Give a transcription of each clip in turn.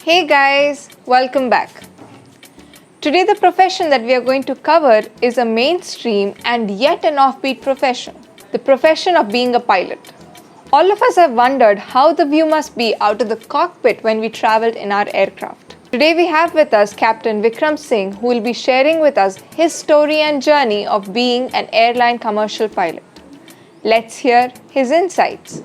Hey guys, welcome back. Today the profession that we are going to cover is a mainstream and yet an offbeat profession, the profession of being a pilot. All of us have wondered how the view must be out of the cockpit when we traveled in our aircraft. Today we have with us Captain Vikram Singh, who will be sharing with us his story and journey of being an airline commercial pilot. Let's hear his insights.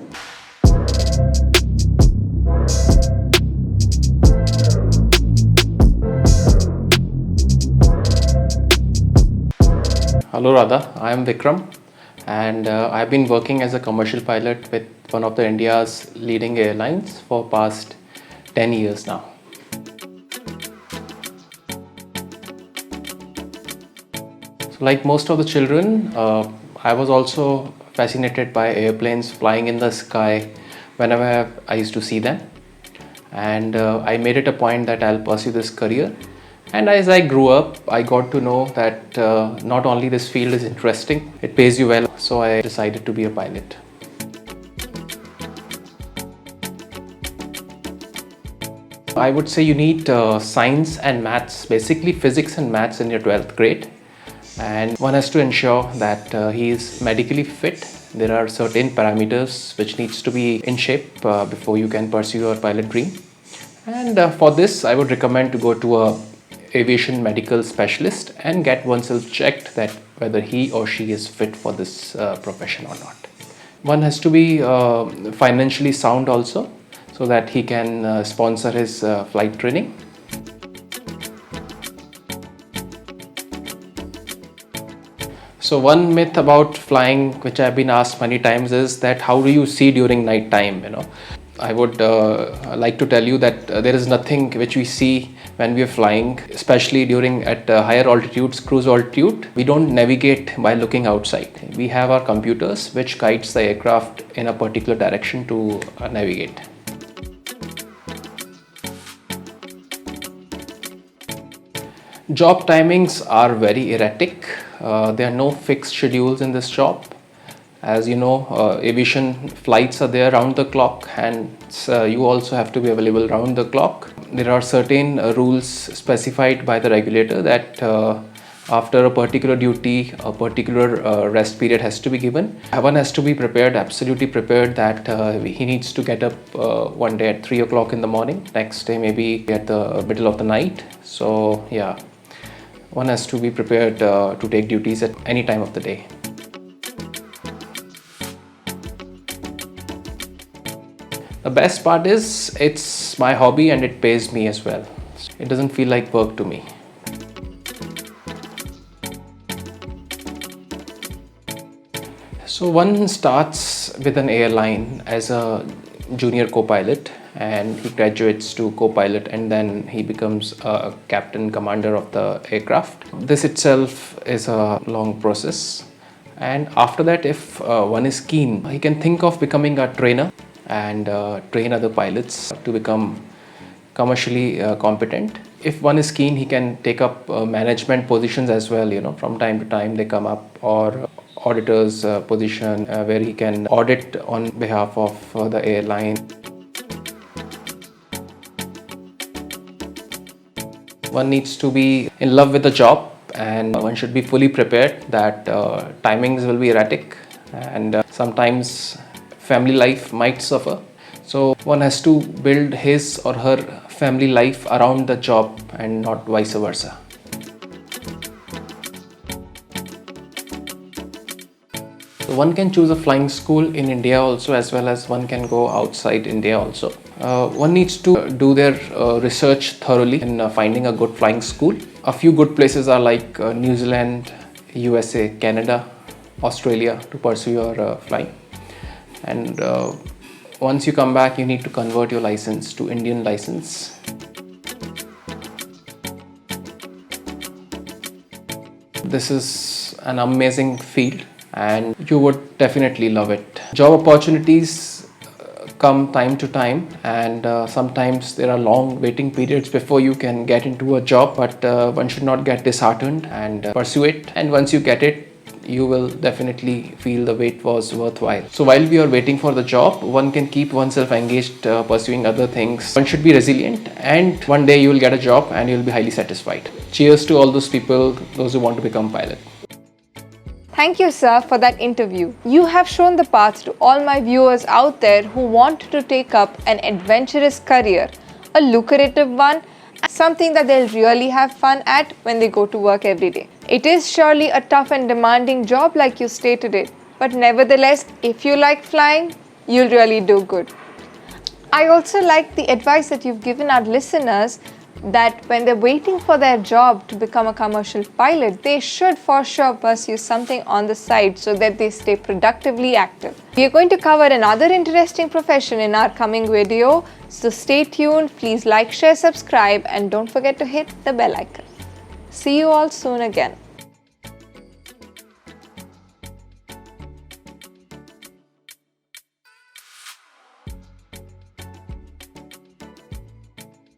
Hello Radha, I am Vikram and I've been working as a commercial pilot with one of the India's leading airlines for past 10 years now. So like most of the children, I was also fascinated by airplanes flying in the sky whenever I used to see them, and I made it a point that I'll pursue this career. And as I grew up, I got to know that not only this field is interesting, it pays you well, so I decided to be a pilot. I would say you need science and maths, basically physics and maths in your 12th grade. And one has to ensure that he is medically fit. There are certain parameters which needs to be in shape before you can pursue your pilot dream. And for this, I would recommend to go to a aviation medical specialist and get oneself checked that whether he or she is fit for this profession or not. One has to be financially sound also, so that he can sponsor his flight training. So one myth about flying which I've been asked many times is that how do you see during night time, I would like to tell you that there is nothing which we see when we are flying, especially during at higher altitudes, cruise altitude. We don't navigate by looking outside. We have our computers which guides the aircraft in a particular direction to navigate. Job timings are very erratic. There are no fixed schedules in this job. As you know, aviation flights are there round the clock, and you also have to be available round the clock. There are certain rules specified by the regulator that after a particular duty, a particular rest period has to be given. One has to be prepared, absolutely prepared, that he needs to get up one day at 3 o'clock in the morning, next day maybe at the middle of the night. So yeah, one has to be prepared to take duties at any time of the day. The best part is it's my hobby and it pays me as well. It doesn't feel like work to me. So one starts with an airline as a junior co-pilot, and he graduates to co-pilot, and then he becomes a captain commander of the aircraft. This itself is a long process, and after that, if one is keen, he can think of becoming a trainer and train other pilots to become commercially competent. If one is keen, he can take up management positions as well. From time to time they come up, or auditor's position where he can audit on behalf of the airline. One needs to be in love with the job, and one should be fully prepared that timings will be erratic, and sometimes family life might suffer. So one has to build his or her family life around the job and not vice versa. So one can choose a flying school in India also, as well as one can go outside India also. One needs to do their research thoroughly in finding a good flying school. A few good places are like New Zealand, USA, Canada, Australia to pursue your flying. And once you come back, you need to convert your license to Indian license. This is an amazing field and you would definitely love it. Job opportunities come time to time, and sometimes there are long waiting periods before you can get into a job, but one should not get disheartened and pursue it. And once you get it, you will definitely feel the wait was worthwhile. So while we are waiting for the job, one can keep oneself engaged, pursuing other things. One should be resilient, and one day you will get a job and you will be highly satisfied. Cheers to all those people, those who want to become pilot. Thank you, sir, for that interview. You have shown the path to all my viewers out there who want to take up an adventurous career, a lucrative one, and something that they'll really have fun at when they go to work every day. It is surely a tough and demanding job like you stated it, but nevertheless, if you like flying, you'll really do good. I also like the advice that you've given our listeners that when they're waiting for their job to become a commercial pilot, they should for sure pursue something on the side so that they stay productively active. We are going to cover another interesting profession in our coming video, so stay tuned. Please like, share, subscribe, and don't forget to hit the bell icon. See you all soon again.